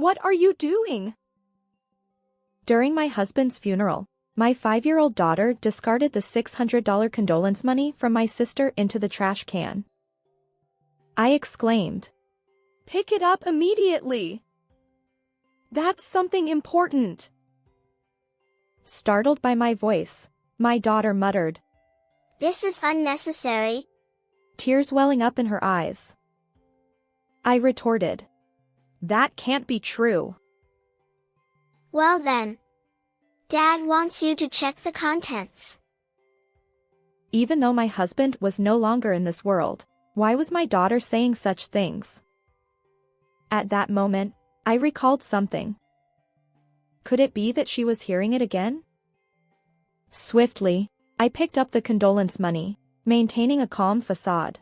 What are you doing? During my husband's funeral, my 5-year-old daughter discarded the $600 condolence money from my sister into the trash can. I exclaimed, "Pick it up immediately! That's something important!" Startled by my voice, my daughter muttered, "This is unnecessary," tears welling up in her eyes. I retorted, "That can't be true." "Well then, Dad wants you to check the contents." Even though my husband was no longer in this world, why was my daughter saying such things? At that moment, I recalled something. Could it be that she was hearing it again? Swiftly, I picked up the condolence money, maintaining a calm facade.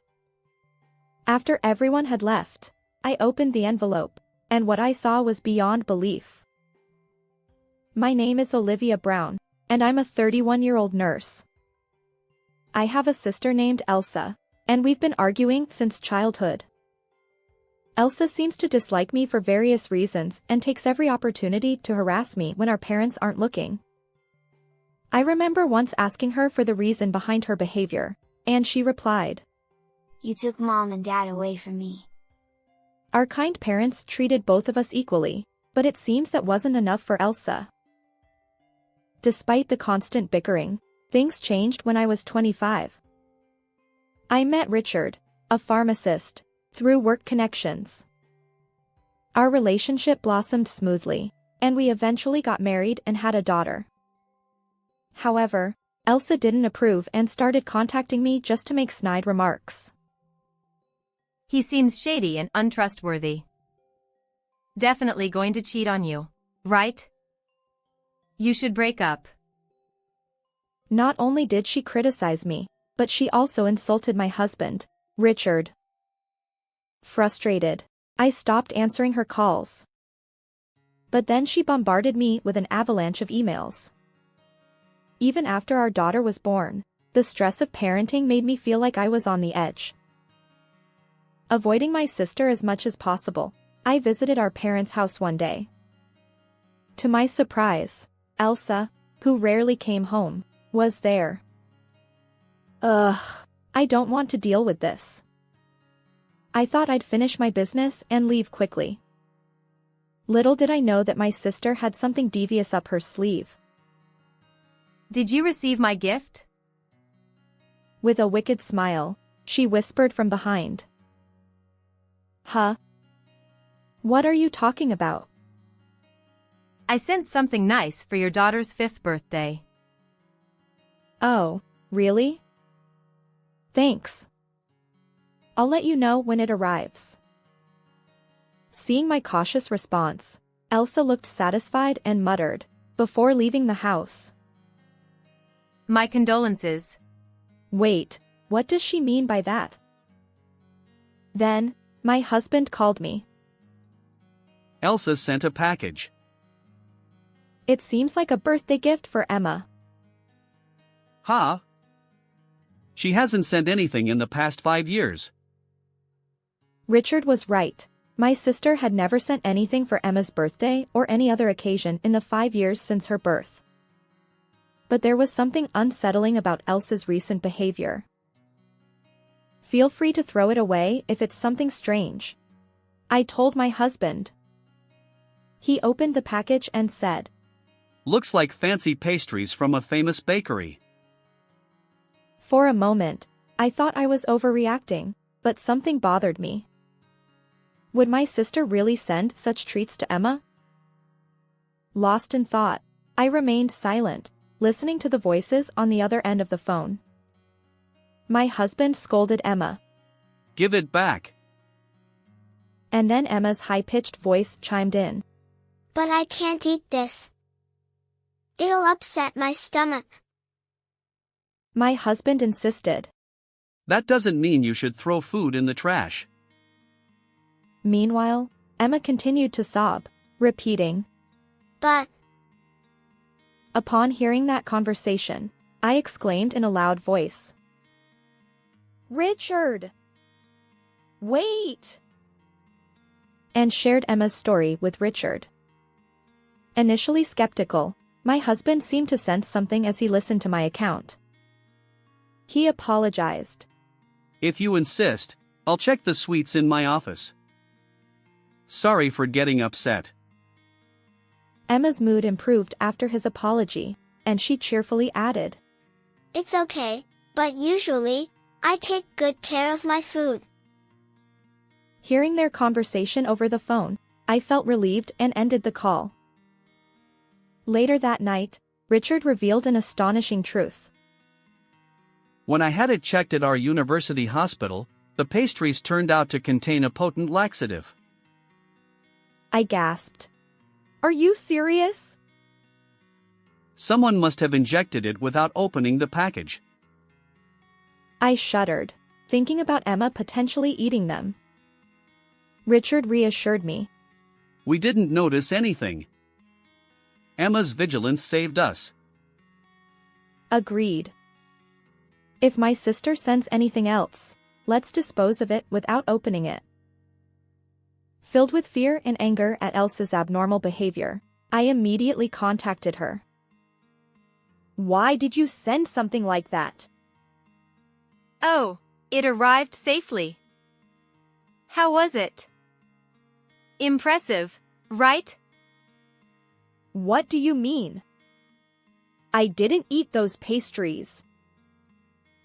After everyone had left, I opened the envelope, and what I saw was beyond belief. My name is Olivia Brown, and I'm a 31-year-old nurse. I have a sister named Elsa, and we've been arguing since childhood. Elsa seems to dislike me for various reasons and takes every opportunity to harass me when our parents aren't looking. I remember once asking her for the reason behind her behavior, and she replied, "You took Mom and Dad away from me." Our kind parents treated both of us equally, but it seems that wasn't enough for Elsa. Despite the constant bickering, things changed when I was 25. I met Richard, a pharmacist, through work connections. Our relationship blossomed smoothly, and we eventually got married and had a daughter. However, Elsa didn't approve and started contacting me just to make snide remarks. "He seems shady and untrustworthy. Definitely going to cheat on you, right? You should break up." Not only did she criticize me, but she also insulted my husband, Richard. Frustrated, I stopped answering her calls. But then she bombarded me with an avalanche of emails. Even after our daughter was born, the stress of parenting made me feel like I was on the edge. Avoiding my sister as much as possible, I visited our parents' house one day. To my surprise, Elsa, who rarely came home, was there. I don't want to deal with this. I thought I'd finish my business and leave quickly. Little did I know that my sister had something devious up her sleeve. "Did you receive my gift?" With a wicked smile, she whispered from behind. "Huh? What are you talking about?" "I sent something nice for your daughter's 5th birthday. "Oh, really? Thanks. I'll let you know when it arrives." Seeing my cautious response, Elsa looked satisfied and muttered, before leaving the house, "My condolences." Wait, what does she mean by that? Then, my husband called me. Elsa sent a package. It seems like a birthday gift for Emma. Huh? She hasn't sent anything in the past 5 years. Richard was right. My sister had never sent anything for Emma's birthday or any other occasion in the 5 years since her birth. But there was something unsettling about Elsa's recent behavior. "Feel free to throw it away if it's something strange," I told my husband. He opened the package and said, "Looks like fancy pastries from a famous bakery." For a moment, I thought I was overreacting, but something bothered me. Would my sister really send such treats to Emma? Lost in thought, I remained silent, listening to the voices on the other end of the phone. My husband scolded Emma. "Give it back." And then Emma's high-pitched voice chimed in. "But I can't eat this. It'll upset my stomach." My husband insisted. "That doesn't mean you should throw food in the trash." Meanwhile, Emma continued to sob, repeating, "But..." Upon hearing that conversation, I exclaimed in a loud voice, "Richard! Wait!" and shared Emma's story with Richard. Initially skeptical, my husband seemed to sense something as he listened to my account. He apologized. If you insist, I'll check the suites in my office. Sorry for getting upset. Emma's mood improved after his apology, and she cheerfully added, It's okay, but usually, I take good care of my food. Hearing their conversation over the phone, I felt relieved and ended the call. Later that night, Richard revealed an astonishing truth. When I had it checked at our university hospital, the pastries turned out to contain a potent laxative. I gasped. Are you serious? Someone must have injected it without opening the package. I shuddered, thinking about Emma potentially eating them. Richard reassured me. We didn't notice anything. Emma's vigilance saved us. Agreed. If my sister sends anything else, let's dispose of it without opening it. Filled with fear and anger at Elsa's abnormal behavior, I immediately contacted her. Why did you send something like that? Oh, it arrived safely. How was it? Impressive, right? What do you mean? I didn't eat those pastries.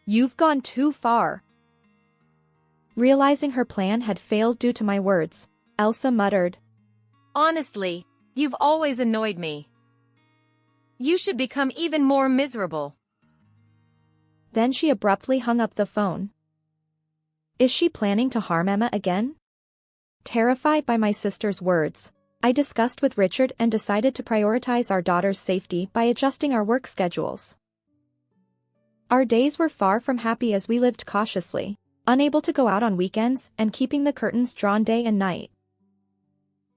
You've gone too far. Realizing her plan had failed due to my words, Elsa muttered, Honestly, you've always annoyed me. You should become even more miserable. Then she abruptly hung up the phone. Is she planning to harm Emma again? Terrified by my sister's words, I discussed with Richard and decided to prioritize our daughter's safety by adjusting our work schedules. Our days were far from happy as we lived cautiously, unable to go out on weekends and keeping the curtains drawn day and night.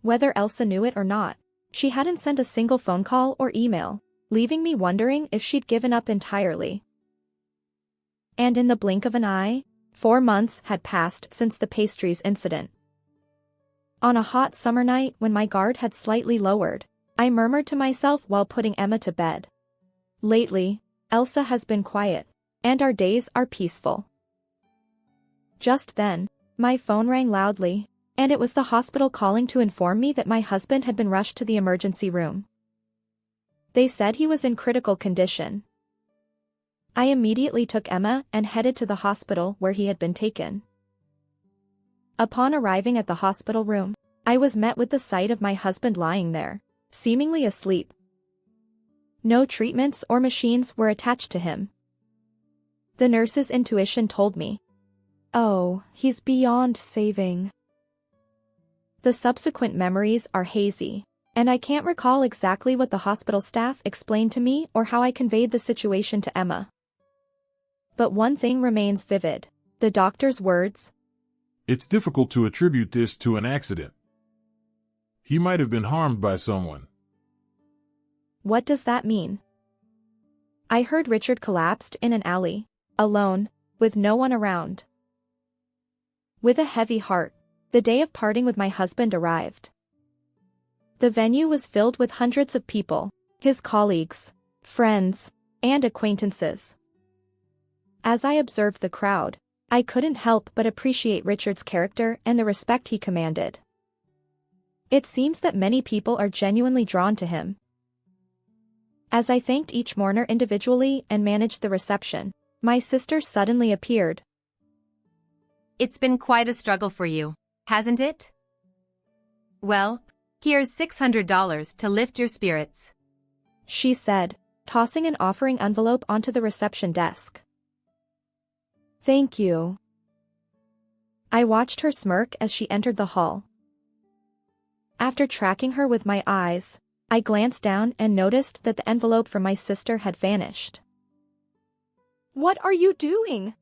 Whether Elsa knew it or not, she hadn't sent a single phone call or email, leaving me wondering if she'd given up entirely. And in the blink of an eye, 4 months had passed since the pastries incident. On a hot summer night when my guard had slightly lowered, I murmured to myself while putting Emma to bed. Lately, Elsa has been quiet, and our days are peaceful. Just then, my phone rang loudly, and it was the hospital calling to inform me that my husband had been rushed to the emergency room. They said he was in critical condition. I immediately took Emma and headed to the hospital where he had been taken. Upon arriving at the hospital room, I was met with the sight of my husband lying there, seemingly asleep. No treatments or machines were attached to him. The nurse's intuition told me, "Oh, he's beyond saving." The subsequent memories are hazy, and I can't recall exactly what the hospital staff explained to me or how I conveyed the situation to Emma. But one thing remains vivid: the doctor's words. It's difficult to attribute this to an accident. He might have been harmed by someone. What does that mean? I heard Richard collapsed in an alley, alone, with no one around. With a heavy heart, the day of parting with my husband arrived. The venue was filled with hundreds of people, his colleagues, friends, and acquaintances. As I observed the crowd, I couldn't help but appreciate Richard's character and the respect he commanded. It seems that many people are genuinely drawn to him. As I thanked each mourner individually and managed the reception, my sister suddenly appeared. It's been quite a struggle for you, hasn't it? Well, here's $600 to lift your spirits, She said, tossing an offering envelope onto the reception desk. Thank you. I watched her smirk as she entered the hall. After tracking her with my eyes, I glanced down and noticed that the envelope from my sister had vanished. What are you doing?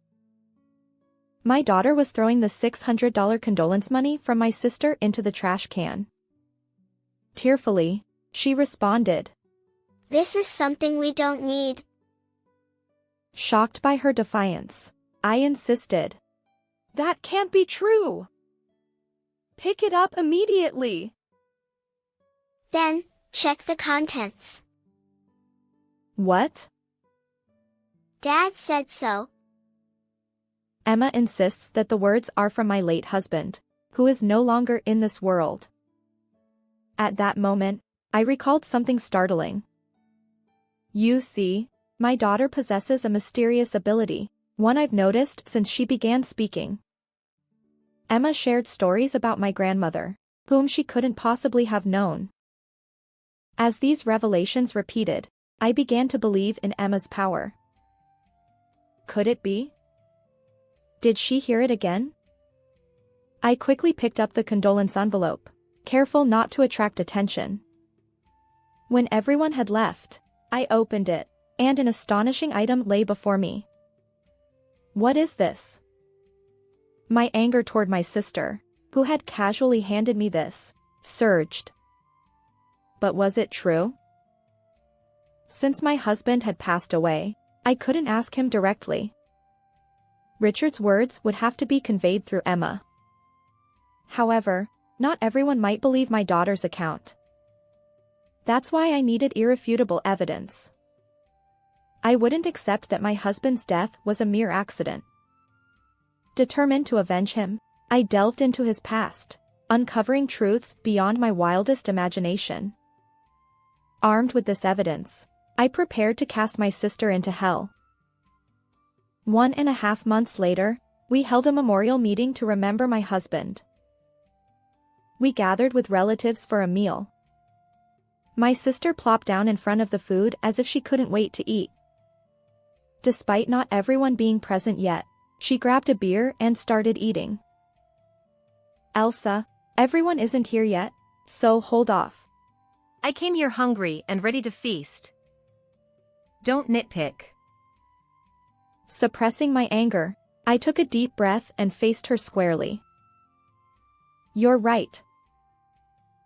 My daughter was throwing the $600 condolence money from my sister into the trash can. Tearfully, she responded. This is something we don't need. Shocked by her defiance, I insisted. That can't be true. Pick it up immediately. Then, check the contents. What? Dad said so. Emma insists that the words are from my late husband, who is no longer in this world. At that moment, I recalled something startling. You see, my daughter possesses a mysterious ability, one I've noticed since she began speaking. Emma shared stories about my grandmother, whom she couldn't possibly have known. As these revelations repeated, I began to believe in Emma's power. Could it be? Did she hear it again? I quickly picked up the condolence envelope, careful not to attract attention. When everyone had left, I opened it, and an astonishing item lay before me. What is this? My anger toward my sister, who had casually handed me this, surged. But was it true? Since my husband had passed away, I couldn't ask him directly. Richard's words would have to be conveyed through Emma. However, not everyone might believe my daughter's account. That's why I needed irrefutable evidence. I wouldn't accept that my husband's death was a mere accident. Determined to avenge him, I delved into his past, uncovering truths beyond my wildest imagination. Armed with this evidence, I prepared to cast my sister into hell. 1.5 months later, we held a memorial meeting to remember my husband. We gathered with relatives for a meal. My sister plopped down in front of the food as if she couldn't wait to eat. Despite not everyone being present yet, she grabbed a beer and started eating. Elsa, everyone isn't here yet, so hold off. I came here hungry and ready to feast. Don't nitpick. Suppressing my anger, I took a deep breath and faced her squarely. You're right.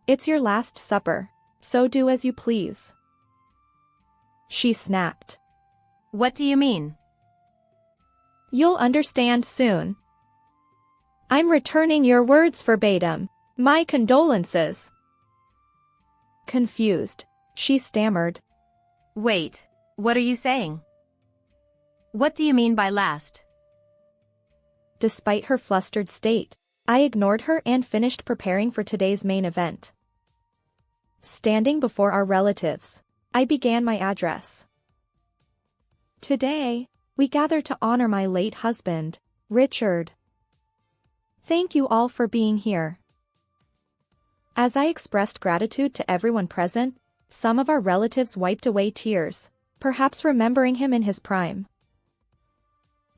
It's your last supper, so do as you please. She snapped. What do you mean? You'll understand soon. I'm returning your words verbatim. My condolences. Confused, she stammered. Wait, what are you saying? What do you mean by last? Despite her flustered state, I ignored her and finished preparing for today's main event. Standing before our relatives, I began my address. Today, we gather to honor my late husband, Richard. Thank you all for being here. As I expressed gratitude to everyone present, some of our relatives wiped away tears, perhaps remembering him in his prime.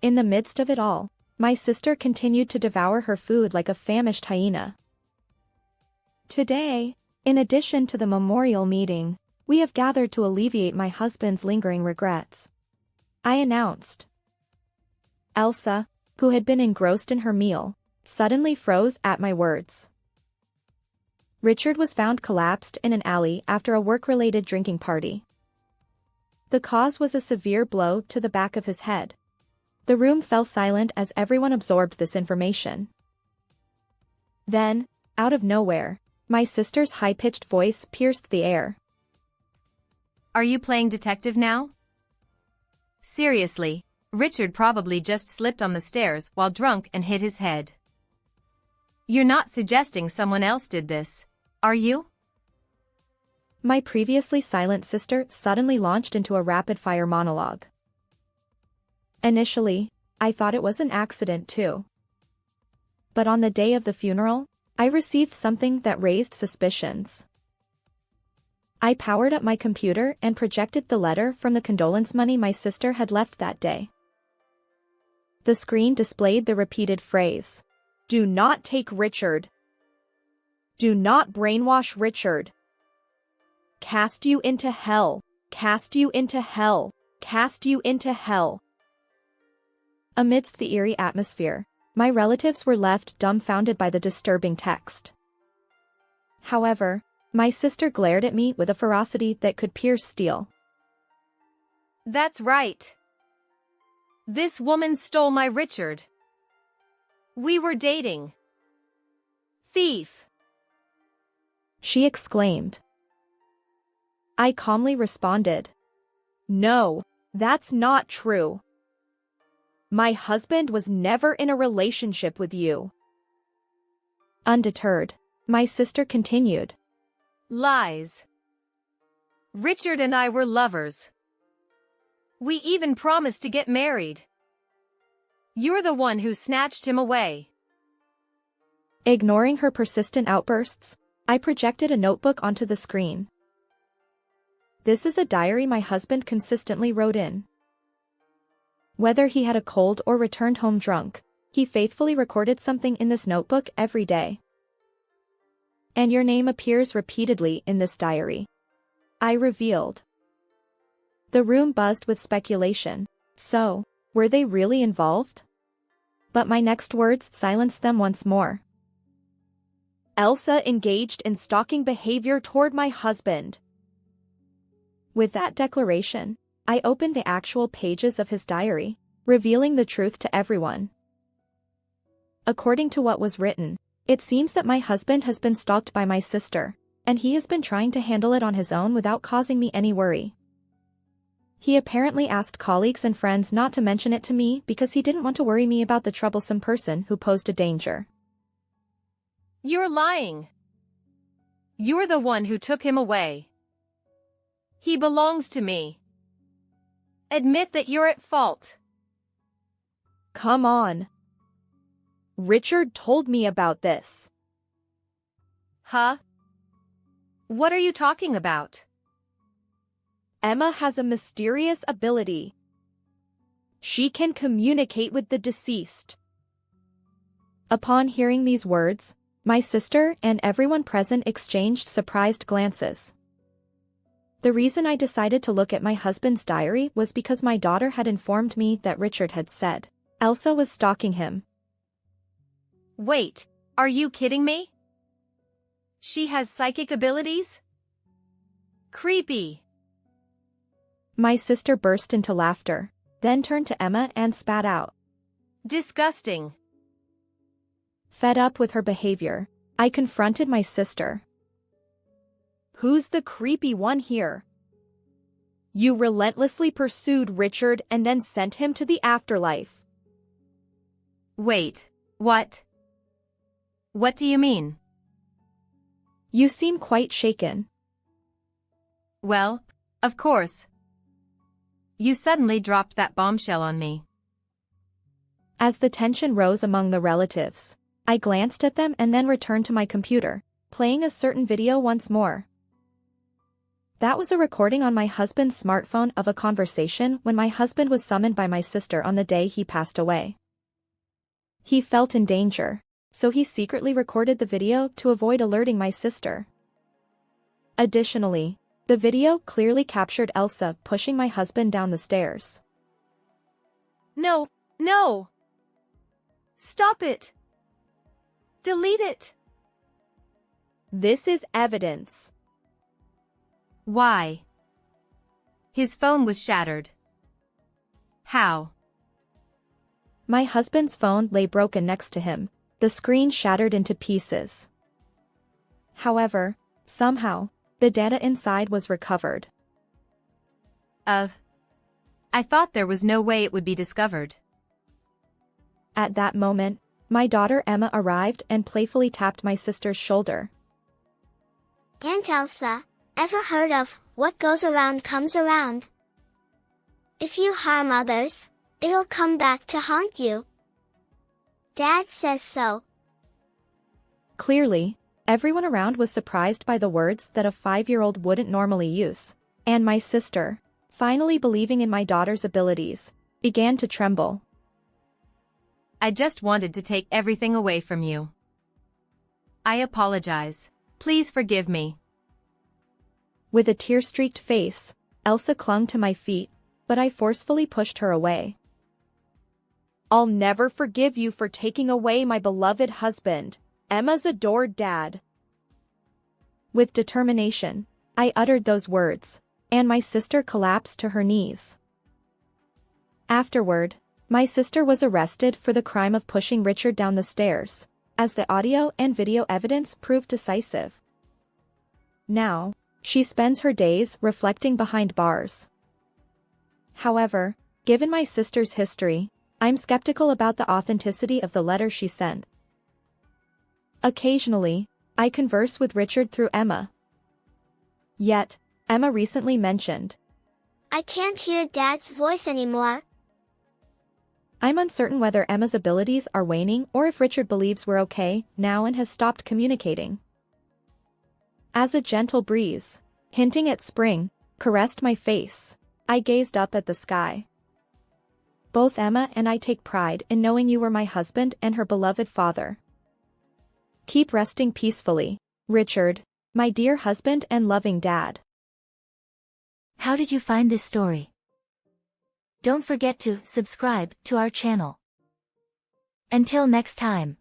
In the midst of it all, my sister continued to devour her food like a famished hyena. Today, in addition to the memorial meeting, we have gathered to alleviate my husband's lingering regrets. I announced. Elsa, who had been engrossed in her meal, suddenly froze at my words. Richard was found collapsed in an alley after a work-related drinking party. The cause was a severe blow to the back of his head. The room fell silent as everyone absorbed this information. Then, out of nowhere, my sister's high-pitched voice pierced the air. Are you playing detective now? Seriously, Richard probably just slipped on the stairs while drunk and hit his head. You're not suggesting someone else did this, are you? My previously silent sister suddenly launched into a rapid-fire monologue. Initially, I thought it was an accident too. But on the day of the funeral, I received something that raised suspicions. I powered up my computer and projected the letter from the condolence money my sister had left that day. The screen displayed the repeated phrase, "Do not take Richard. Do not brainwash Richard. Cast you into hell, cast you into hell, cast you into hell." Amidst the eerie atmosphere, my relatives were left dumbfounded by the disturbing text. However, my sister glared at me with a ferocity that could pierce steel. That's right. This woman stole my Richard. We were dating. Thief! She exclaimed. I calmly responded. No, that's not true. My husband was never in a relationship with you. Undeterred, my sister continued. Lies. Richard and I were lovers. We even promised to get married. You're the one who snatched him away. Ignoring her persistent outbursts, I projected a notebook onto the screen. This is a diary my husband consistently wrote in. Whether he had a cold or returned home drunk, he faithfully recorded something in this notebook every day. And your name appears repeatedly in this diary. I revealed. The room buzzed with speculation. So, were they really involved? But my next words silenced them once more. Elsa engaged in stalking behavior toward my husband. With that declaration, I opened the actual pages of his diary, revealing the truth to everyone. According to what was written, it seems that my husband has been stalked by my sister, and he has been trying to handle it on his own without causing me any worry. He apparently asked colleagues and friends not to mention it to me because he didn't want to worry me about the troublesome person who posed a danger. You're lying. You're the one who took him away. He belongs to me. Admit that you're at fault. Come on. Richard told me about this. Huh? What are you talking about? Emma has a mysterious ability. She can communicate with the deceased. Upon hearing these words, my sister and everyone present exchanged surprised glances. The reason I decided to look at my husband's diary was because my daughter had informed me that Richard had said Elsa was stalking him. Wait, are you kidding me? She has psychic abilities? Creepy. My sister burst into laughter, then turned to Emma and spat out. Disgusting. Fed up with her behavior, I confronted my sister. Who's the creepy one here? You relentlessly pursued Richard and then sent him to the afterlife. Wait, what? What do you mean? You seem quite shaken. Well, of course. You suddenly dropped that bombshell on me. As the tension rose among the relatives, I glanced at them and then returned to my computer, playing a certain video once more. That was a recording on my husband's smartphone of a conversation when my husband was summoned by my sister on the day he passed away. He felt in danger, so he secretly recorded the video to avoid alerting my sister. Additionally, the video clearly captured Elsa pushing my husband down the stairs. No, no! Stop it! Delete it! This is evidence. Why? His phone was shattered. How? My husband's phone lay broken next to him, the screen shattered into pieces. However, somehow, the data inside was recovered. I thought there was no way it would be discovered. At that moment, my daughter Emma arrived and playfully tapped my sister's shoulder. Aunt Elsa, ever heard of, what goes around comes around? If you harm others, it'll come back to haunt you. Dad says so. Clearly, everyone around was surprised by the words that a 5-year-old wouldn't normally use, and my sister, finally believing in my daughter's abilities, began to tremble. I just wanted to take everything away from you. I apologize. Please forgive me. With a tear-streaked face, Elsa clung to my feet, but I forcefully pushed her away. I'll never forgive you for taking away my beloved husband, Emma's adored dad. With determination, I uttered those words, and my sister collapsed to her knees. Afterward, my sister was arrested for the crime of pushing Richard down the stairs, as the audio and video evidence proved decisive. Now, she spends her days reflecting behind bars. However, given my sister's history, I'm skeptical about the authenticity of the letter she sent. Occasionally, I converse with Richard through Emma. Yet, Emma recently mentioned, "I can't hear Dad's voice anymore." I'm uncertain whether Emma's abilities are waning or if Richard believes we're okay now and has stopped communicating. As a gentle breeze, hinting at spring, caressed my face, I gazed up at the sky. Both Emma and I take pride in knowing you were my husband and her beloved father. Keep resting peacefully, Richard, my dear husband and loving dad. How did you find this story? Don't forget to subscribe to our channel. Until next time.